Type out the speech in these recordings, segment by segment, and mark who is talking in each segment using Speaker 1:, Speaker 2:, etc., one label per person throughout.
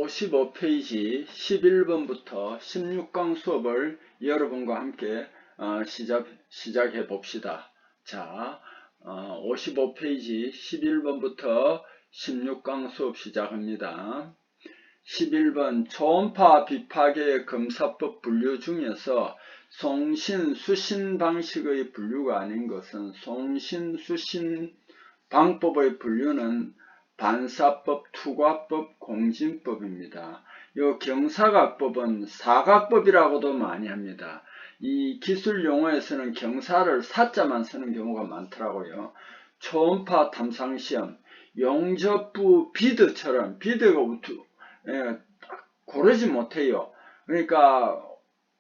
Speaker 1: 55페이지 11번부터 16강 수업을 여러분과 함께 시작해 봅시다. 자, 55페이지 11번부터 16강 수업 시작합니다. 11번 초음파 비파계의 검사법 분류 중에서 송신, 수신 방식의 분류가 아닌 것은 송신, 수신 방법의 분류는 반사법, 투과법, 공진법입니다. 이 경사각법은 사각법이라고도 많이 합니다. 이 기술 용어에서는 경사를 사자만 쓰는 경우가 많더라고요. 초음파 탐상시험, 용접부 비드처럼 비드가 고르지 못해요. 그러니까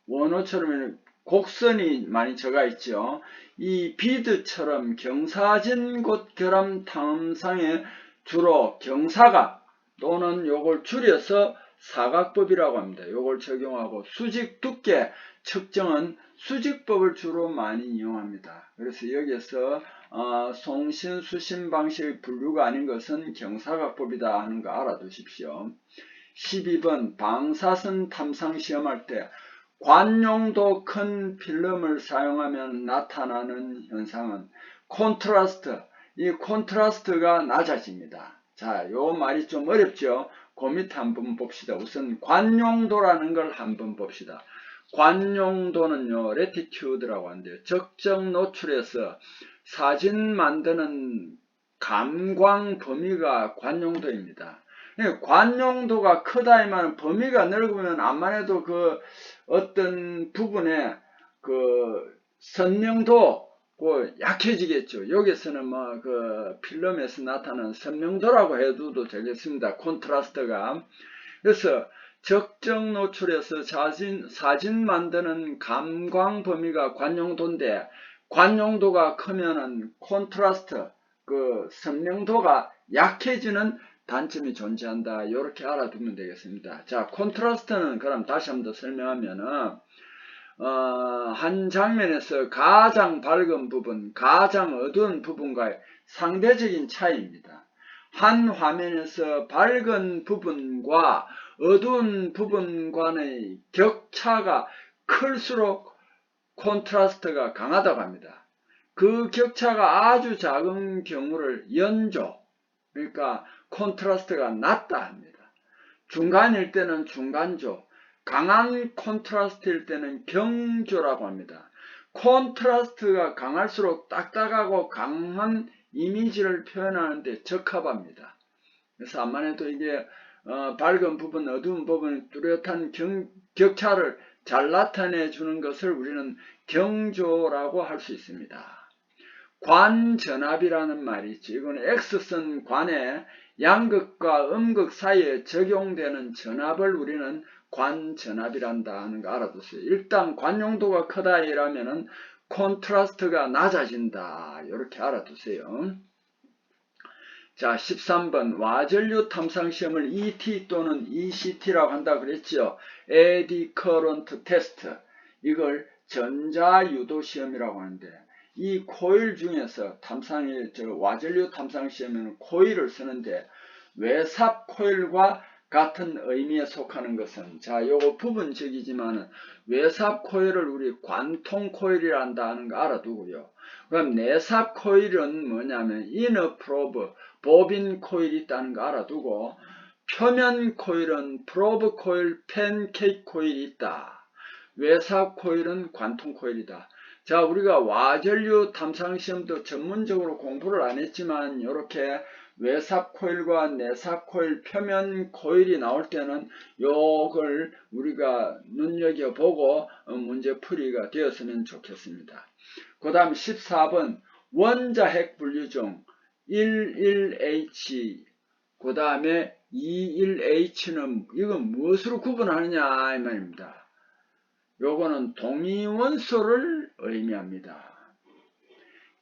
Speaker 1: 원어처럼 곡선이 많이 적어 있죠. 이 비드처럼 경사진 곳 결함 탐상에 주로 경사각 또는 요걸 줄여서 사각법이라고 합니다. 요걸 적용하고 수직 두께 측정은 수직법을 주로 많이 이용합니다. 그래서 여기에서 송신, 수신 방식의 분류가 아닌 것은 경사각법이다 하는 거 알아두십시오. 12번 방사선 탐상 시험할 때 관용도 큰 필름을 사용하면 나타나는 현상은 콘트라스트, 이 콘트라스트가 낮아집니다. 자, 요 말이 좀 어렵죠? 그 밑에 한번 봅시다. 우선 관용도라는 걸 한번 봅시다. 관용도는요, 레티튜드라고 하는데요. 적정 노출에서 사진 만드는 감광 범위가 관용도입니다. 관용도가 크다 이 말은 범위가 넓으면 암만 해도 그 어떤 부분에 그 선명도 약해지겠죠. 여기서는 뭐 그 필름에서 나타나는 선명도라고 해도 되겠습니다. 콘트라스트가. 그래서 적정 노출에서 사진 만드는 감광 범위가 관용도인데 관용도가 크면은 콘트라스트 그 선명도가 약해지는 단점이 존재한다. 이렇게 알아두면 되겠습니다. 자, 콘트라스트는 그럼 다시 한번 더 설명하면은 한 장면에서 가장 밝은 부분, 가장 어두운 부분과의 상대적인 차이입니다. 한 화면에서 밝은 부분과 어두운 부분 간의 격차가 클수록 콘트라스트가 강하다고 합니다. 그 격차가 아주 작은 경우를 연조, 그러니까 콘트라스트가 낮다 합니다. 중간일 때는 중간조, 강한 콘트라스트일 때는 경조라고 합니다. 콘트라스트가 강할수록 딱딱하고 강한 이미지를 표현하는데 적합합니다. 그래서 암만 해도 이게 밝은 부분, 어두운 부분, 뚜렷한 격차를 잘 나타내 주는 것을 우리는 경조라고 할 수 있습니다. 관전압이라는 말이 있죠. 이거는 X선 관의 양극과 음극 사이에 적용되는 전압을 우리는 관전압이란다 하는 거 알아두세요. 일단 관용도가 크다 이라면은 콘트라스트가 낮아진다. 이렇게 알아두세요. 자, 13번 와전류 탐상 시험을 ET 또는 ECT라고 한다 그랬죠. 에디 커런트 테스트. 이걸 전자유도 시험이라고 하는데 이 코일 중에서 와전류 탐상 시험에는 코일을 쓰는데 외삽 코일과 같은 의미에 속하는 것은 요거 부분적이지만은 외삽 코일을 우리 관통 코일이라 한다 하는 거 알아두고요. 그럼 내삽 코일은 뭐냐면 이너 프로브 보빈 코일이 있다는 거 알아두고 표면 코일은 프로브 코일, 팬케이크 코일이 있다. 외삽 코일은 관통 코일이다. 자, 우리가 와전류 탐상 시험도 전문적으로 공부를 안 했지만 이렇게 외삽 코일과 내삽 코일, 표면 코일이 나올 때는 요걸 우리가 눈여겨보고 문제풀이가 되었으면 좋겠습니다. 그 다음 14번 원자핵 분류 중 11H 그 다음에 21H는 이건 무엇으로 구분하느냐 이 말입니다. 요거는 동위원소를 의미합니다.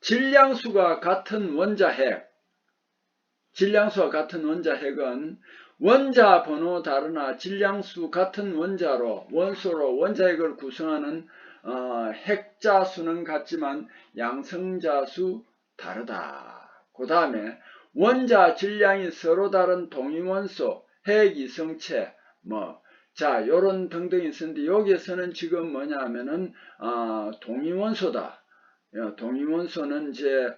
Speaker 1: 질량수가 같은 원자핵은 원자 번호 다르나 질량수 같은 원소로 원자핵을 구성하는 핵자 수는 같지만 양성자 수 다르다. 그 다음에 원자 질량이 서로 다른 동위원소 핵이성체, 자, 요런 등등이 있었는데, 여기에서는 지금 뭐냐 하면은, 동위원소다. 동위원소는 이제,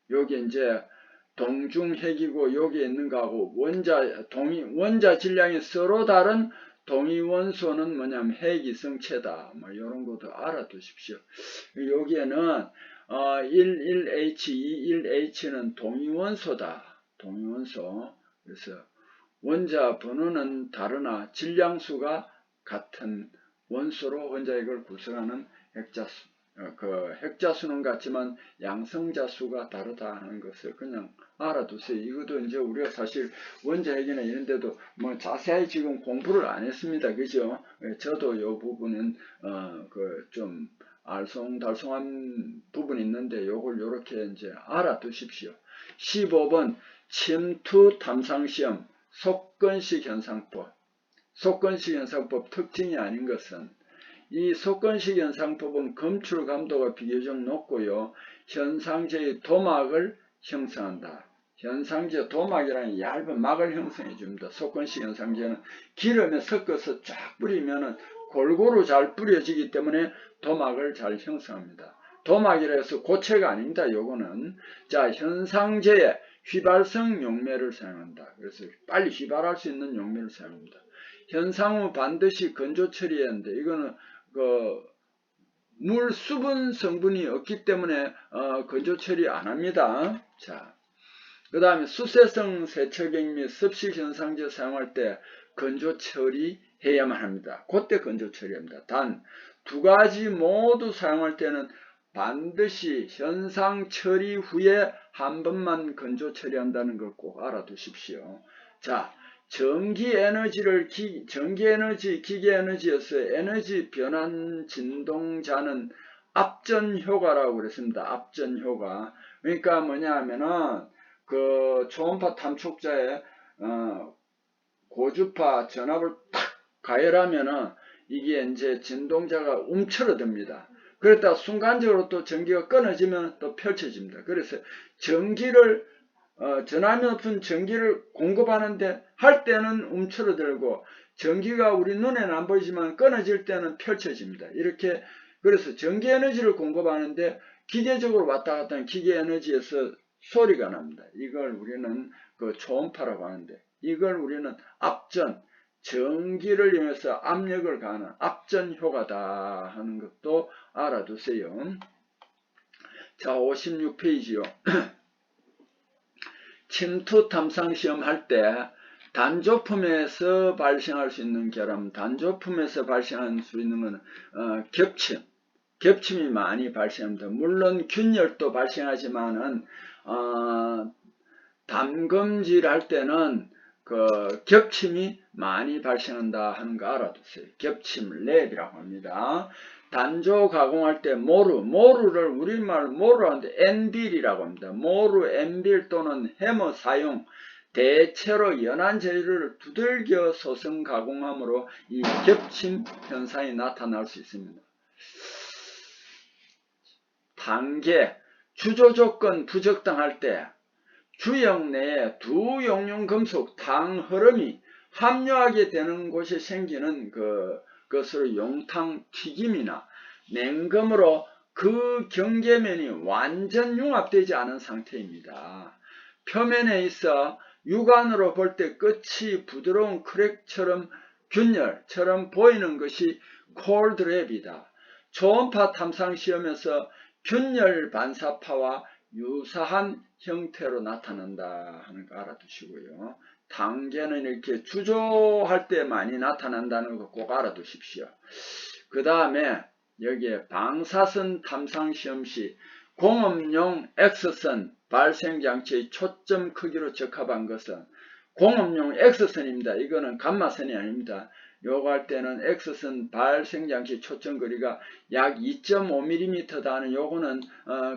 Speaker 1: 여기 이제, 동중핵이고, 여기에 있는 거하고, 원자 질량이 서로 다른 동위원소는 뭐냐면, 핵이성체다. 요런 것도 알아두십시오. 여기에는, 11H, 21H는 동위원소다. 동위원소. 그래서, 원자 번호는 다르나 질량수가 같은 원소로 원자핵을 구성하는 핵자수, 핵자수는 같지만 양성자수가 다르다 하는 것을 그냥 알아두세요. 이것도 이제 우리가 사실 원자핵이나 이런 데도 자세히 지금 공부를 안 했습니다. 그죠? 저도 이 부분은 좀 알쏭달쏭한 부분이 있는데 요걸 요렇게 이제 알아두십시오. 15번 침투 탐상시험 속건식 현상법. 속건식 현상법 특징이 아닌 것은 이 속건식 현상법은 검출 감도가 비교적 높고요. 현상제의 도막을 형성한다. 현상제 도막이라는 얇은 막을 형성해 줍니다. 속건식 현상제는 기름에 섞어서 쫙 뿌리면은 골고루 잘 뿌려지기 때문에 도막을 잘 형성합니다. 도막이라 해서 고체가 아닙니다. 요거는 자, 현상제에 휘발성 용매를 사용한다. 그래서 빨리 휘발할 수 있는 용매를 사용합니다. 현상 후 반드시 건조 처리해야 하는데 이거는 물 수분 성분이 없기 때문에 건조 처리 안 합니다. 자, 그 다음에 수세성 세척액 및 습식 현상제 사용할 때 건조 처리해야만 합니다. 그때 건조 처리합니다. 단 두 가지 모두 사용할 때는 반드시 현상 처리 후에 한 번만 건조 처리한다는 걸 꼭 알아두십시오. 자, 전기 에너지, 기계 에너지에서 에너지 변환 진동자는 압전 효과라고 그랬습니다. 압전 효과. 그러니까 뭐냐 하면은, 초음파 탐촉자에, 고주파 전압을 탁 가열하면은, 이게 이제 진동자가 움츠러듭니다. 그랬다가 순간적으로 또 전기가 끊어지면 또 펼쳐집니다. 그래서 전기를 전압이 높은 전기를 공급하는데 할 때는 움츠러들고 전기가 우리 눈에는 안 보이지만 끊어질 때는 펼쳐집니다. 이렇게 그래서 전기 에너지를 공급하는데 기계적으로 왔다 갔다 하는 기계 에너지에서 소리가 납니다. 이걸 우리는 초음파라고 하는데 이걸 우리는 압전, 전기를 이용해서 압력을 가하는 압전 효과다 하는 것도 알아두세요. 자, 56페이지요. 침투 탐상 시험 할 때 단조품에서 발생할 수 있는 결함, 단조품에서 발생할 수 있는 건 겹침이 많이 발생합니다. 물론 균열도 발생하지만은 담금질 할 때는 겹침이 많이 발생한다 하는 거 알아두세요. 겹침, 랩이라고 합니다. 단조 가공할 때 모루를 우리말 모루 하는데 엔빌이라고 합니다. 모루, 엔빌 또는 해머 사용, 대체로 연한 재료를 두들겨 소성 가공함으로 이 겹침 현상이 나타날 수 있습니다. 단계, 주조 조건 부적당할 때 주역 내에 두 용융 금속 당 흐름이 합류하게 되는 곳에 생기는 그것으로 용탕 튀김이나 냉금으로 그 경계면이 완전 융합되지 않은 상태입니다. 표면에 있어 육안으로 볼 때 끝이 부드러운 크랙처럼 균열처럼 보이는 것이 콜드랩이다. 초음파 탐상 시험에서 균열 반사파와 유사한 형태로 나타난다 하는 거 알아두시고요. 단계는 이렇게 주조할 때 많이 나타난다는 거 꼭 알아두십시오. 그 다음에 여기에 방사선 탐상 시험 시 공업용 X선 발생장치의 초점 크기로 적합한 것은 공업용 X선입니다. 이거는 감마선이 아닙니다. 요거 할 때는 X선 발생장치 초점거리가 약 2.5mm 하는 요거는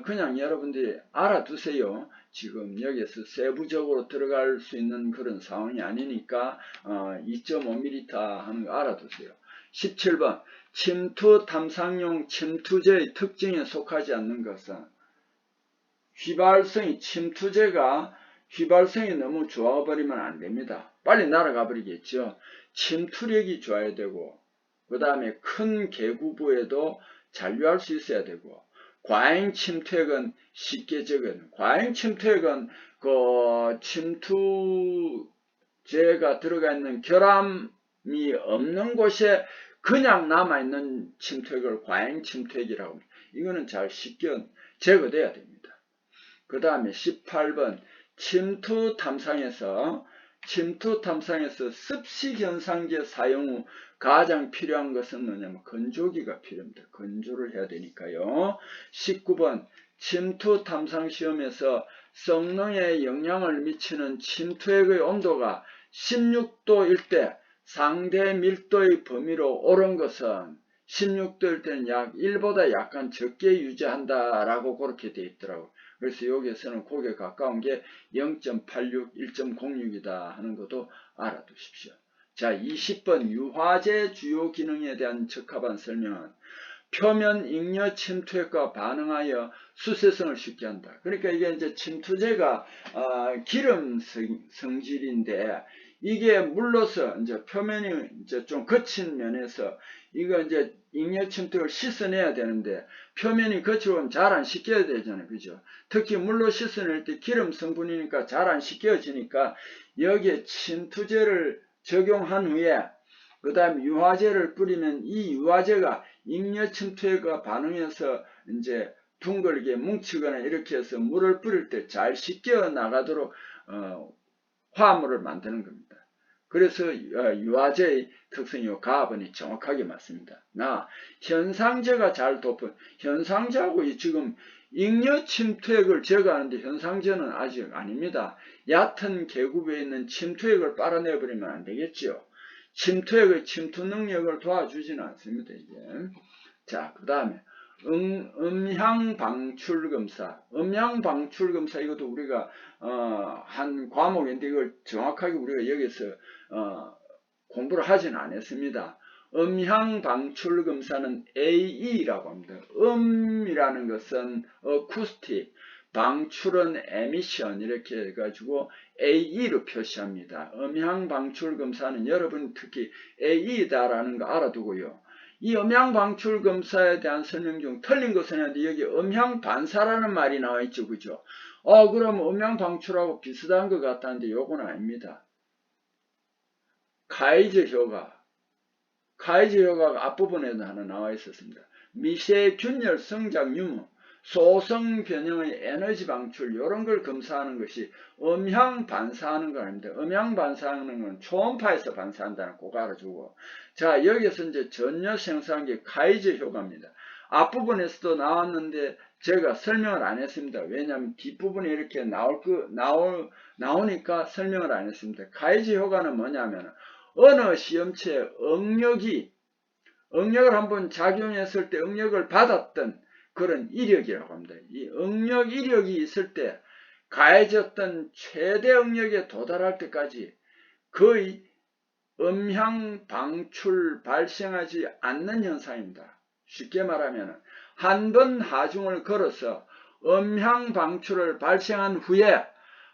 Speaker 1: 그냥 여러분들이 알아두세요. 지금 여기에서 세부적으로 들어갈 수 있는 그런 상황이 아니니까 2.5mm 하는 거 알아두세요. 17번 침투 탐상용 침투제의 특징에 속하지 않는 것은 휘발성이 침투제가 휘발성이 너무 좋아버리면 안 됩니다. 빨리 날아가 버리겠죠. 침투력이 좋아야 되고, 그 다음에 큰 계구부에도 잔류할 수 있어야 되고, 과잉 침투액은 쉽게 적은, 과잉 침투액은 그 침투제가 들어가 있는 결함이 없는 곳에 그냥 남아있는 침투액을 과잉 침투액이라고 합니다. 이거는 잘 쉽게 제거돼야 됩니다. 그 다음에 18번 침투 탐상에서 습식 현상제 사용 후 가장 필요한 것은 뭐냐면 건조기가 필요합니다. 건조를 해야 되니까요. 19번 침투 탐상 시험에서 성능에 영향을 미치는 침투액의 온도가 16도일 때 상대 밀도의 범위로 옳은 것은 16도일 때는 약 1보다 약간 적게 유지한다라고 그렇게 되어 있더라고요. 그래서 여기에서는 그게 가까운 게 0.86, 1.06이다 하는 것도 알아두십시오. 자, 20번 유화제 주요 기능에 대한 적합한 설명은 표면 잉여 침투액과 반응하여 수세성을 쉽게 한다. 그러니까 이게 이제 침투제가 기름 성질인데 이게 물로서 이제 표면이 이제 좀 거친 면에서 이거 이제 잉여 침투를 씻어내야 되는데 표면이 거칠면 잘 안 씻겨야 되잖아요. 그죠? 특히 물로 씻어낼 때 기름 성분이니까 잘 안 씻겨지니까 여기에 침투제를 적용한 후에 그 다음에 유화제를 뿌리면 이 유화제가 잉여 침투액과 반응해서 이제 둥글게 뭉치거나 이렇게 해서 물을 뿌릴 때 잘 씻겨 나가도록 화합물을 만드는 겁니다. 그래서 유화제의 특성이 가번이 정확하게 맞습니다. 현상제가 잘 덮은 현상제하고 지금 잉여 침투액을 제거하는데 현상제는 아직 아닙니다. 얕은 계급에 있는 침투액을 빨아내버리면 안 되겠지요. 침투액의 침투 능력을 도와주지는 않습니다. 이게. 자, 그 다음에 음향방출검사. 음향방출검사 이것도 우리가 한 과목인데 이걸 정확하게 우리가 여기서 공부를 하지는 않았습니다. 음향방출검사는 AE라고 합니다. 음이라는 것은 어쿠스틱, 방출은 에미션 이렇게 해가지고 AE로 표시합니다. 음향방출검사는 여러분 특히 AE다라는 거 알아두고요. 이 음향방출검사에 대한 설명 중 틀린 것은 아닌데 여기 음향반사라는 말이 나와 있죠. 그죠? 그럼 음향방출하고 비슷한 것 같다는데 요건 아닙니다. 카이즈 효과가 앞부분에도 하나 나와 있었습니다. 미세균열 성장 유무, 소성 변형의 에너지 방출 이런 걸 검사하는 것이 음향 반사하는 거 아닙니다. 음향 반사하는 건 초음파에서 반사한다는 꼭 알아주고, 자 여기서 이제 전혀 생산기 카이즈 효과입니다. 앞부분에서도 나왔는데 제가 설명을 안 했습니다. 왜냐하면 뒷부분에 이렇게 나오니까 설명을 안 했습니다. 카이즈 효과는 뭐냐면 어느 시험체에 응력을 한번 작용했을 때 응력을 받았던 그런 이력이라고 합니다. 이 응력 이력이 있을 때 가해졌던 최대 응력에 도달할 때까지 거의 음향 방출 발생하지 않는 현상입니다. 쉽게 말하면 한 번 하중을 걸어서 음향 방출을 발생한 후에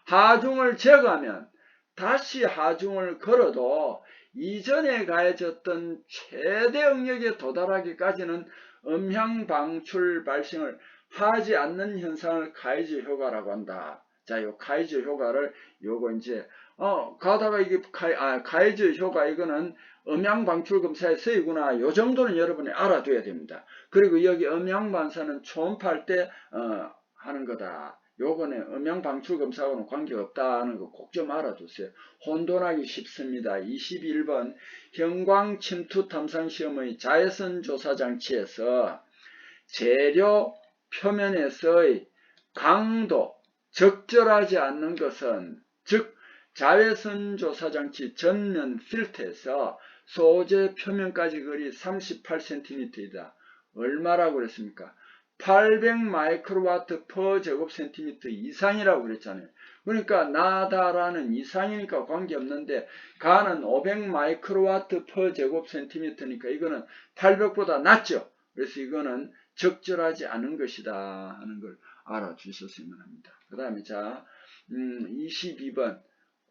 Speaker 1: 하중을 제거하면 다시 하중을 걸어도 이전에 가해졌던 최대 응력에 도달하기까지는 음향 방출 발생을 하지 않는 현상을 카이즈 효과라고 한다. 자, 요 카이즈 효과를 요거 이제 가다가 이게 카이즈 효과 이거는 음향 방출 검사에 쓰이구나. 요 정도는 여러분이 알아둬야 됩니다. 그리고 여기 음향 반사는 초음파할 때 하는 거다. 요거는 음향 방출 검사하고는 관계없다는 거 꼭 좀 알아두세요. 혼돈하기 쉽습니다. 21번 형광 침투 탐상 시험의 자외선 조사 장치에서 재료 표면에서의 강도 적절하지 않는 것은 즉 자외선 조사 장치 전면 필터에서 소재 표면까지 거리 38cm이다. 얼마라고 그랬습니까? 800 마이크로와트 per 제곱센티미터 이상이라고 그랬잖아요. 그러니까 나다라는 이상이니까 관계없는데 가는 500 마이크로와트 per 제곱센티미터니까 이거는 800보다 낮죠. 그래서 이거는 적절하지 않은 것이다 하는 걸 알아주셨으면 합니다. 그 다음에 자 22번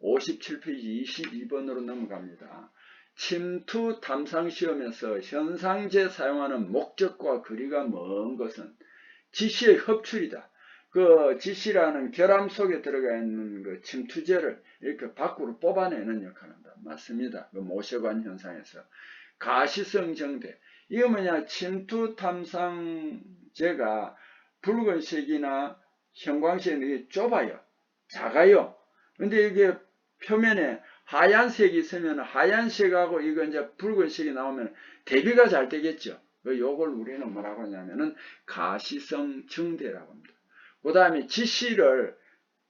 Speaker 1: 57페이지 22번으로 넘어갑니다. 침투 탐상시험에서 현상제 사용하는 목적과 거리가 먼 것은 지시의 흡출이다. 그 지시라는 결함 속에 들어가 있는 그 침투제를 이렇게 밖으로 뽑아내는 역할을 한다. 맞습니다. 그 모세관 현상에서. 가시성 정대. 이거 뭐냐? 침투 탐상제가 붉은색이나 형광색이 좁아요. 작아요. 근데 이게 표면에 하얀색이 있으면 하얀색하고 이거 이제 붉은색이 나오면 대비가 잘 되겠죠. 요걸 우리는 뭐라고 하냐면은 가시성 정대라고 합니다. 그 다음에 지시를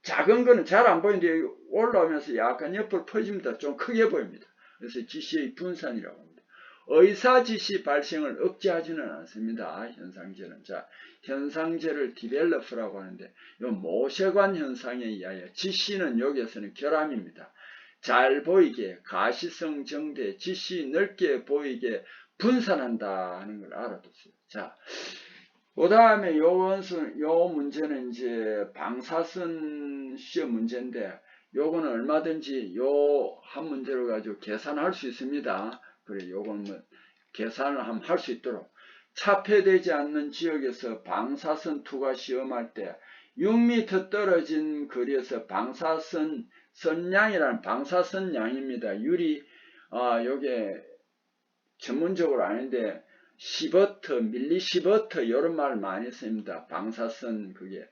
Speaker 1: 작은 거는 잘 안 보이는데 올라오면서 약간 옆으로 퍼집니다. 좀 크게 보입니다. 그래서 지시의 분산이라고 합니다. 의사지시 발생을 억제하지는 않습니다. 현상제는. 자, 현상제를 디벨로프라고 하는데 이 모세관 현상에 의하여 지시는 여기에서는 결함입니다. 잘 보이게 가시성 정대 지시 넓게 보이게 분산한다 하는 걸 알아두세요. 자, 그 다음에 요 문제는 이제 방사선 시험 문제인데 요거는 얼마든지 요 한 문제로 가지고 계산할 수 있습니다. 그래 요건 뭐 계산을 한번 할 수 있도록 차폐되지 않는 지역에서 방사선 투과 시험할 때 6m 떨어진 거리에서 방사선 선량이라는 방사선 양입니다. 유리 요게 전문적으로 아닌데 시버트, 밀리시버트 이런 말 많이 씁니다. 방사선 그게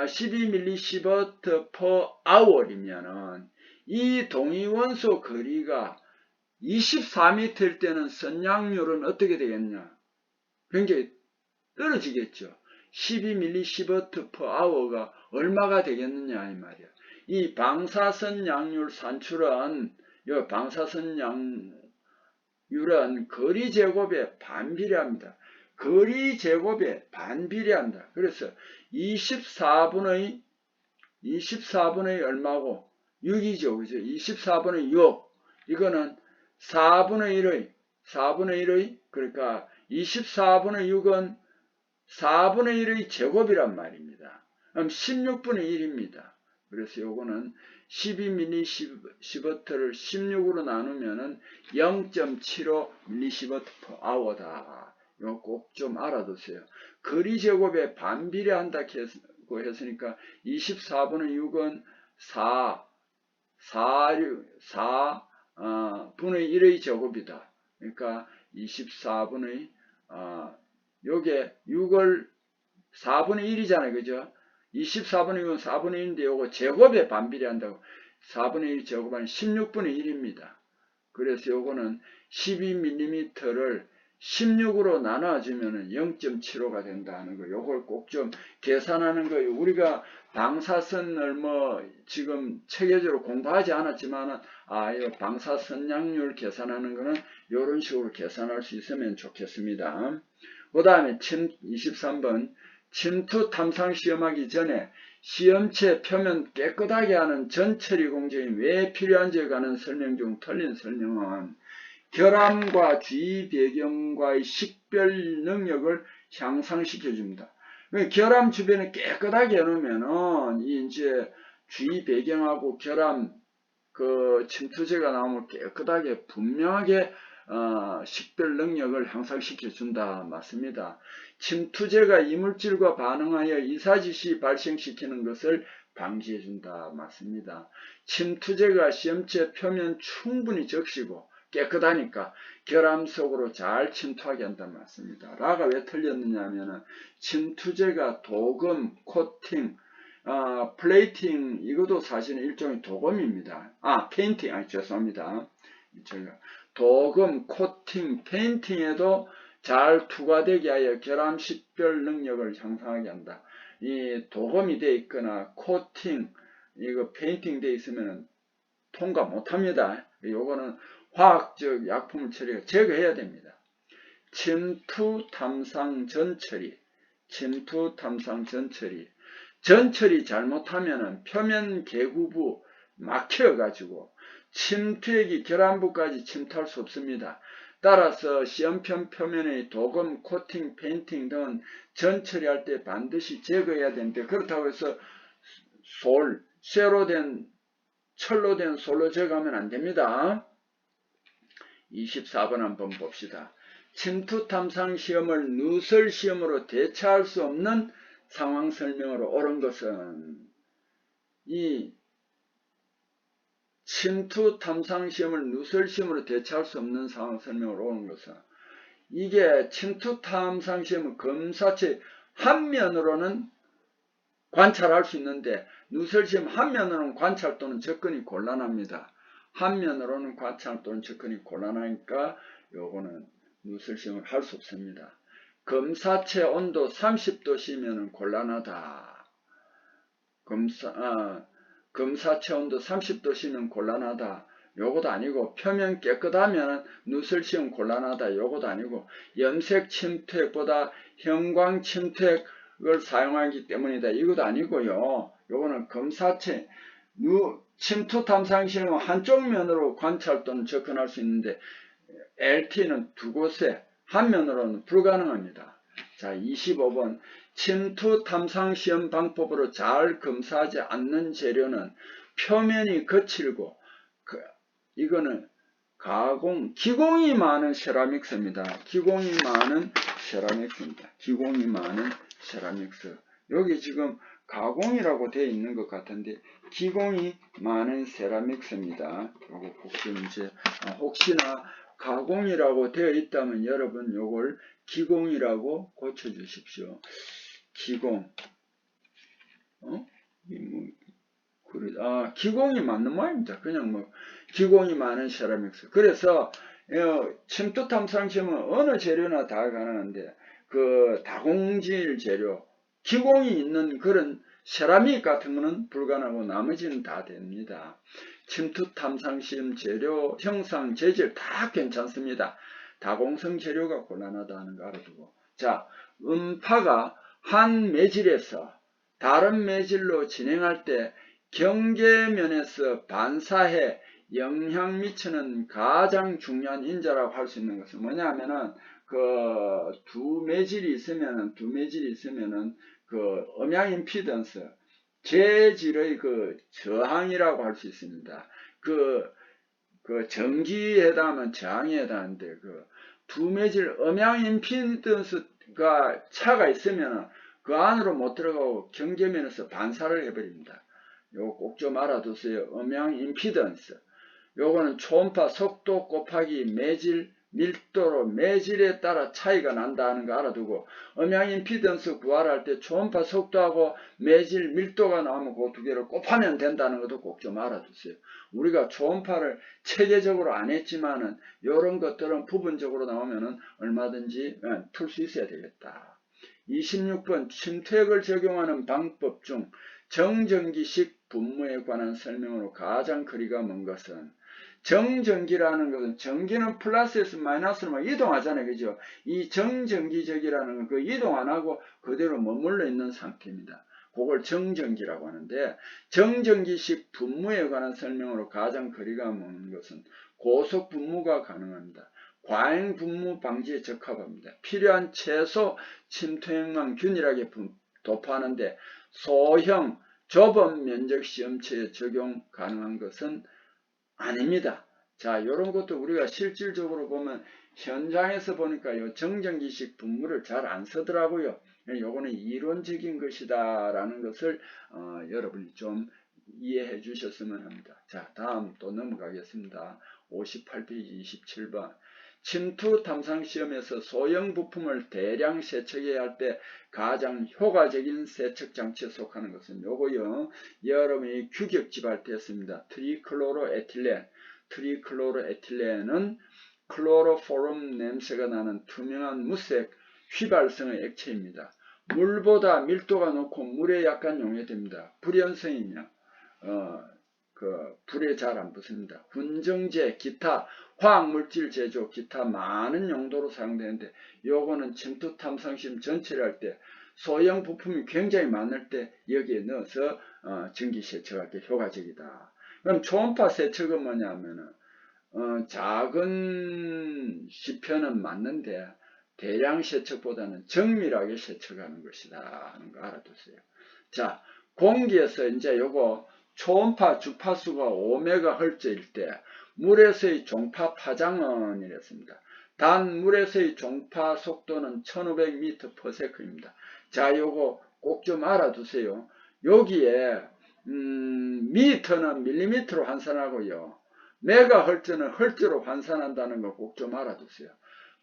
Speaker 1: 12밀리시버트 per hour이면은 이 동위원소 거리가 24m일 때는 선량률은 어떻게 되겠냐? 굉장히 떨어지겠죠. 12밀리시버트 per hour가 얼마가 되겠느냐 이 말이야. 이 방사선 양률 산출은 이 방사선 양률은 거리 제곱에 반비례합니다. 거리 제곱에 반비례한다. 그래서 24분의 얼마고 6이죠. 그죠? 24분의 6 이거는 4분의 1의 그러니까 24분의 6은 4분의 1의 제곱이란 말입니다. 그럼 16분의 1입니다. 그래서 요거는 12밀리시버트를 16으로 나누면은 0.75밀리시버트 per hour다. 이거 꼭 좀 알아두세요. 거리 제곱에 반비례한다고 했으니까 24분의 6은 4분의 1의 제곱이다. 그러니까 24분의 요게 6을 4분의 1이잖아요. 그죠? 24분의 6은 4분의 1인데 요거 제곱에 반비례한다고 4분의 1 제곱하면 16분의 1입니다. 그래서 요거는 12mm를 16으로 나눠주면 0.75가 된다는 거. 요걸 꼭 좀 계산하는 거예요. 우리가 방사선을 뭐 지금 체계적으로 공부하지 않았지만은 이 방사선량률 계산하는 거는 이런 식으로 계산할 수 있으면 좋겠습니다. 그 다음에 23번 침투 탐상 시험하기 전에 시험체 표면 깨끗하게 하는 전처리 공정이 왜 필요한지에 관한 설명 중 틀린 설명은 결함과 주의 배경과의 식별 능력을 향상시켜 줍니다. 결함 주변을 깨끗하게 해놓으면은 이제 주의 배경하고 결함 그 침투제가 나오면 깨끗하게 분명하게 식별 능력을 향상시켜 준다. 맞습니다. 침투제가 이물질과 반응하여 이사지시 발생시키는 것을 방지해 준다. 맞습니다. 침투제가 시험체 표면 충분히 적시고 깨끗하니까 결함 속으로 잘 침투하게 한다. 맞습니다. 라가 왜 틀렸느냐 하면은 침투제가 도금, 코팅, 플레이팅 이것도 사실은 일종의 도금입니다. 페인팅, 죄송합니다. 제가 도금, 코팅, 페인팅에도 잘 투과되게 하여 결함 식별 능력을 향상하게 한다. 이 도금이 되어 있거나 코팅, 이거 페인팅 되어 있으면 통과 못합니다. 요거는 화학적 약품을 처리해 제거해야 됩니다. 침투 탐상 전처리, 침투 탐상 전처리. 전처리 잘못하면은 표면 계구부 막혀가지고 침투액이 결함부까지 침투할 수 없습니다. 따라서 시험편 표면의 도금, 코팅, 페인팅 등은 전 처리할 때 반드시 제거해야 되는데, 그렇다고 해서 철로 된 솔로 제거하면 안 됩니다. 24번 한번 봅시다. 침투 탐상 시험을 누설 시험으로 대체할 수 없는 상황 설명으로 옳은 것은, 이 침투 탐상 시험을 누설 시험으로 대체할 수 없는 상황 설명으로 옳은 것은, 이게 침투 탐상 시험은 검사체 한 면으로는 관찰할 수 있는데, 누설 시험 한 면으로는 관찰 또는 접근이 곤란합니다. 한 면으로는 관찰 또는 접근이 곤란하니까 요거는 누설 시험을 할 수 없습니다. 검사체 온도 30도씨면 곤란하다. 검사체 온도 30도씨면 곤란하다. 요것도 아니고, 표면 깨끗하면 누설 시험 곤란하다. 요것도 아니고, 염색 침투액보다 형광 침투액을 사용하기 때문이다. 이것도 아니고요. 요거는 검사체 침투 탐상 시험은 한쪽 면으로 관찰 또는 접근할 수 있는데, LT는 두 곳에 한 면으로는 불가능합니다. 자, 25번. 침투 탐상 시험 방법으로 잘 검사하지 않는 재료는 표면이 거칠고, 이거는 기공이 많은 세라믹스입니다. 기공이 많은 세라믹스. 여기 지금 가공이라고 되어 있는 것 같은데, 기공이 많은 세라믹스입니다. 요거 혹시나 가공이라고 되어 있다면 여러분 요걸 기공이라고 고쳐 주십시오. 기공. 기공이 맞는 모양입니다. 그냥 기공이 많은 세라믹스. 그래서 침투 탐상 시험은 어느 재료나 다 가능한데, 그 다공질 재료, 기공이 있는 그런 세라믹 같은 거는 불가능하고 나머지는 다 됩니다. 침투 탐상 시험 재료, 형상, 재질 다 괜찮습니다. 다공성 재료가 곤란하다는 거 알아두고. 자, 음파가 한 매질에서 다른 매질로 진행할 때 경계면에서 반사해 영향 미치는 가장 중요한 인자라고 할 수 있는 것은 뭐냐 하면은, 두 매질이 있으면은 음양 임피던스, 재질의 저항이라고 할 수 있습니다. 전기에 해당하면 저항에 해당하는데, 두 매질 음양 임피던스가 차가 있으면은 그 안으로 못 들어가고 경계면에서 반사를 해버립니다. 요거 꼭 좀 알아두세요. 음양 임피던스. 요거는 초음파 속도 곱하기 매질 밀도로 매질에 따라 차이가 난다는 거 알아두고, 음양 임피던스 구할할 때 초음파 속도하고 매질 밀도가 나오면 그 두 개를 곱하면 된다는 것도 꼭 좀 알아두세요. 우리가 초음파를 체계적으로 안 했지만은 요런 것들은 부분적으로 나오면은 얼마든지 틀 수 있어야 되겠다. 26번. 침투액을 적용하는 방법 중 정전기식 분무에 관한 설명으로 가장 거리가 먼 것은, 정전기라는 것은, 전기는 플러스에서 마이너스로 이동하잖아요. 그죠? 이 정전기적이라는 건 이동 안 하고 그대로 머물러 있는 상태입니다. 그걸 정전기라고 하는데, 정전기식 분무에 관한 설명으로 가장 거리가 먼 것은 고속 분무가 가능합니다. 과잉 분무 방지에 적합합니다. 필요한 최소 침투액만 균일하게 도포하는데, 소형 좁은 면적 시험체에 적용 가능한 것은 아닙니다. 자, 요런 것도 우리가 실질적으로 보면 현장에서 보니까 요 정전기식 분무를 잘 안 쓰더라고요. 요거는 이론적인 것이다 라는 것을 여러분이 좀 이해해 주셨으면 합니다. 자, 다음 또 넘어가겠습니다. 58페이지 27번. 침투 탐상 시험에서 소형 부품을 대량 세척해야 할 때 가장 효과적인 세척 장치에 속하는 것은 요거요. 여러분이 규격집할 때 했습니다. 트리클로로에틸렌은 클로로포름 냄새가 나는 투명한 무색 휘발성의 액체입니다. 물보다 밀도가 높고 물에 약간 용해됩니다. 불연성이며 불에 잘 안 붙습니다. 분정제, 기타 화학물질 제조, 기타 많은 용도로 사용되는데, 요거는 침투 탐상 시험 전체를 할 때 소형 부품이 굉장히 많을 때 여기에 넣어서 전기 세척할 때 효과적이다. 그럼 초음파 세척은 뭐냐면은 작은 시편은 맞는데 대량 세척보다는 정밀하게 세척하는 것이다 하는 거 알아두세요. 자, 공기에서 이제 요거 초음파 주파수가 5MHz일 때 물에서의 종파 파장은 이랬습니다. 단 물에서의 종파 속도는 1500m/s입니다. 자, 요거 꼭 좀 알아두세요. 여기에 미터는 밀리미터로 환산하고요. 메가헐츠는 헐츠로 환산한다는 거 꼭 좀 알아두세요.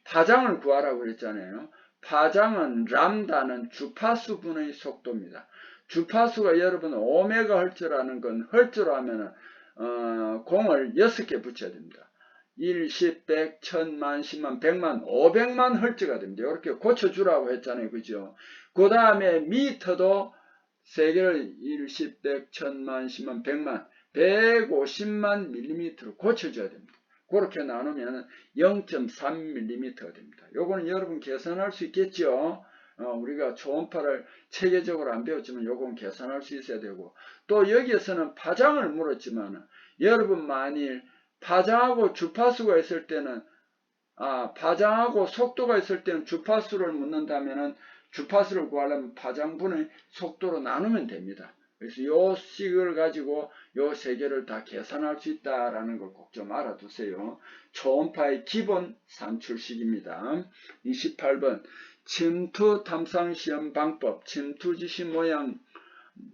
Speaker 1: 파장을 구하라고 그랬잖아요. 파장은 람다는 주파수분의 속도입니다. 주파수가 여러분 5MHz라는 건 헐츠로 하면은 공을 6개 붙여야 됩니다. 1, 10, 100, 1000만, 10만, 100만, 500만 헐츠가 됩니다. 이렇게 고쳐주라고 했잖아요. 그죠? 그 다음에 미터도 3개를 1, 10, 100, 1000만, 10만, 100만, 150만 밀리미터로 고쳐줘야 됩니다. 그렇게 나누면 0.3mm가 됩니다. 요거는 여러분 계산할 수 있겠죠? 우리가 초음파를 체계적으로 안 배웠지만 요건 계산할 수 있어야 되고, 또 여기에서는 파장을 물었지만 여러분 만일 파장하고 주파수가 있을 때는 파장하고 속도가 있을 때는 주파수를 묻는다면은 주파수를 구하려면 파장분의 속도로 나누면 됩니다. 그래서 요 식을 가지고 요 세 개를 다 계산할 수 있다라는 걸 꼭 좀 알아두세요. 초음파의 기본 산출식입니다. 28번 침투 탐상 시험 방법, 침투 지시 모양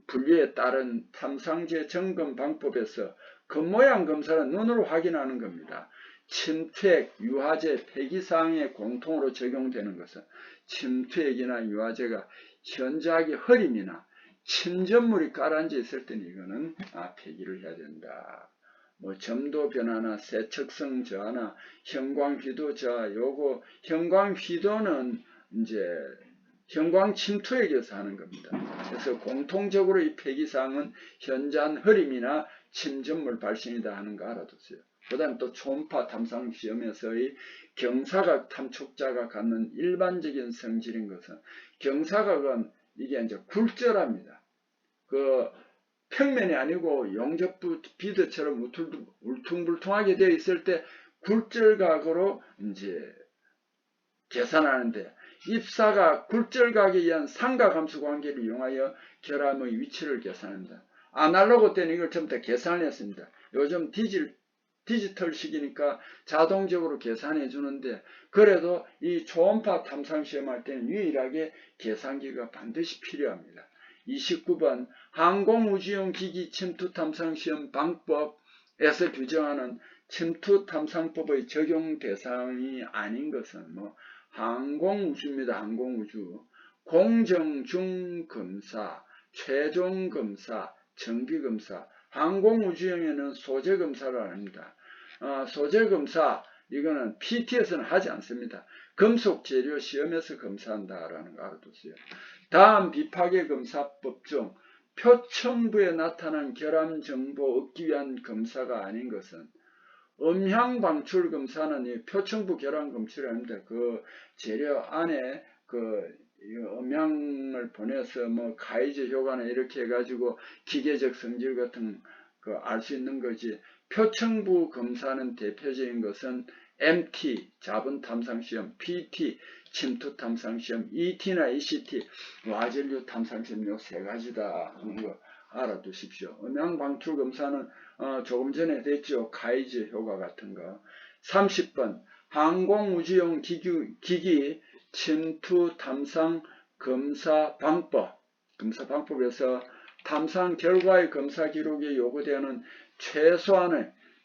Speaker 1: 분류에 따른 탐상제 점검 방법에서 겉모양 검사는 눈으로 확인하는 겁니다. 침투액, 유화제, 폐기사항에 공통으로 적용되는 것은 침투액이나 유화제가 현저하게 흐림이나 침전물이 깔아앉아 있을 때는 이거는 폐기를 해야 된다. 뭐 점도 변화나 세척성 저하나 형광휘도 저하, 요거 형광휘도는 이제 형광 침투에 의해서 하는 겁니다. 그래서 공통적으로 이 폐기사항은 현저한 흐림이나 침전물 발생이다 하는 거 알아두세요. 그 다음 또 초음파 탐상 시험에서의 경사각 탐촉자가 갖는 일반적인 성질인 것은 경사각은 이게 이제 굴절합니다. 그 평면이 아니고 용접부 비드처럼 울퉁불퉁하게 되어 있을 때 굴절각으로 이제 계산하는데 입사가 굴절각에 의한 상가함수 관계를 이용하여 결함의 위치를 계산한다. 아날로그 때는 이걸 전부 다 계산을 했습니다. 요즘 디지털 시기니까 자동적으로 계산해 주는데 그래도 이 초음파 탐상 시험할 때는 유일하게 계산기가 반드시 필요합니다. 29번 항공우주용 기기 침투 탐상 시험 방법에서 규정하는 침투 탐상법의 적용 대상이 아닌 것은 항공우주입니다. 항공우주. 공정중검사, 최종검사, 정비검사. 항공우주용에는 소재검사를 합니다. 소재검사, 이거는 PT에서는 하지 않습니다. 금속재료 시험에서 검사한다라는 거 알아두세요. 다음 비파괴검사법 중 표층부에 나타난 결함정보 얻기 위한 검사가 아닌 것은 음향방출 검사는 이 표층부 결함 검출이 아닙니다. 그 재료 안에 그 음향을 보내서 가이즈 효과나 이렇게 해가지고 기계적 성질 같은 거 알 수 있는 거지. 표층부 검사는 대표적인 것은 MT 자본 탐상 시험, PT 침투 탐상 시험, ET나 ECT 와전류 탐상 시험 요 세 가지다 하는 거 알아두십시오. 음향 방출 검사는 조금 전에 됐죠. 가이즈 효과 같은 거. 30번 항공우주용 기기 침투 탐상 검사 방법에서 탐상 결과의 검사 기록에 요구되는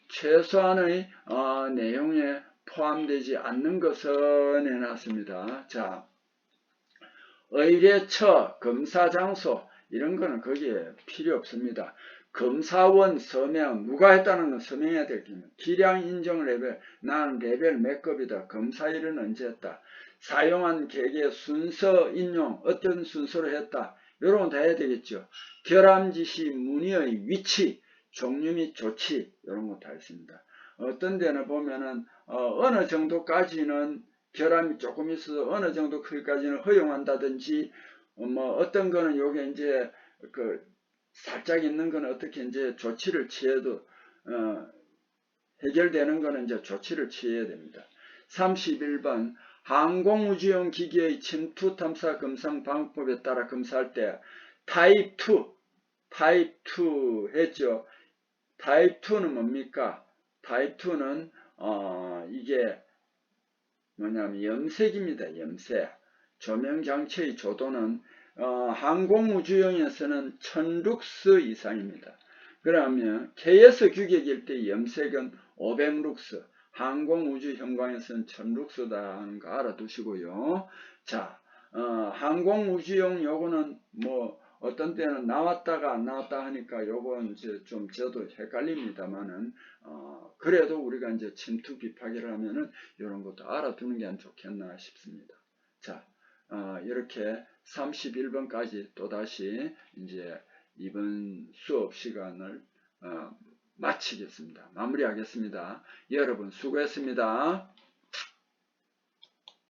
Speaker 1: 최소한의 내용에 포함되지 않는 것을 내놨습니다. 자, 의뢰처, 검사 장소 이런 거는 거기에 필요 없습니다. 검사원 서명, 누가 했다는 건 서명해야 되겠습니다. 기량 인정 레벨, 나는 레벨 몇 급이다. 검사일은 언제 했다. 사용한 계계 순서 인용, 어떤 순서로 했다. 이런 건 다 해야 되겠죠. 결함 지시 문의의 위치, 종류 및 조치 이런 거 다 있습니다. 어떤 데는 보면은 어느 정도까지는 결함이 조금 있어서 어느 정도 크기까지는 허용한다든지 어떤 거는 요게 이제 살짝 있는 거는 어떻게 이제 조치를 취해도 해결되는 거는 이제 조치를 취해야 됩니다. 31번 항공우주용 기기의 침투 탐사 검상 방법에 따라 검사할 때 타입 2 했죠. 타입 2는 뭡니까? 타입 2는 이게 뭐냐면 염색입니다. 염색. 조명장치의 조도는 항공우주용에서는 1000룩스 이상입니다. 그러면 KS 규격일 때 염색은 500룩스, 항공우주 형광에서는 1000룩스다 하는 거 알아두시고요. 자, 항공우주용 요거는 뭐 어떤 때는 나왔다가 안 나왔다 하니까 요건 이제 좀 저도 헷갈립니다만은 그래도 우리가 이제 침투 비파기를 하면은 이런 것도 알아두는 게 안 좋겠나 싶습니다. 자, 이렇게 31번까지 또다시 이제 이번 수업 시간을 마치겠습니다. 마무리하겠습니다. 여러분 수고했습니다.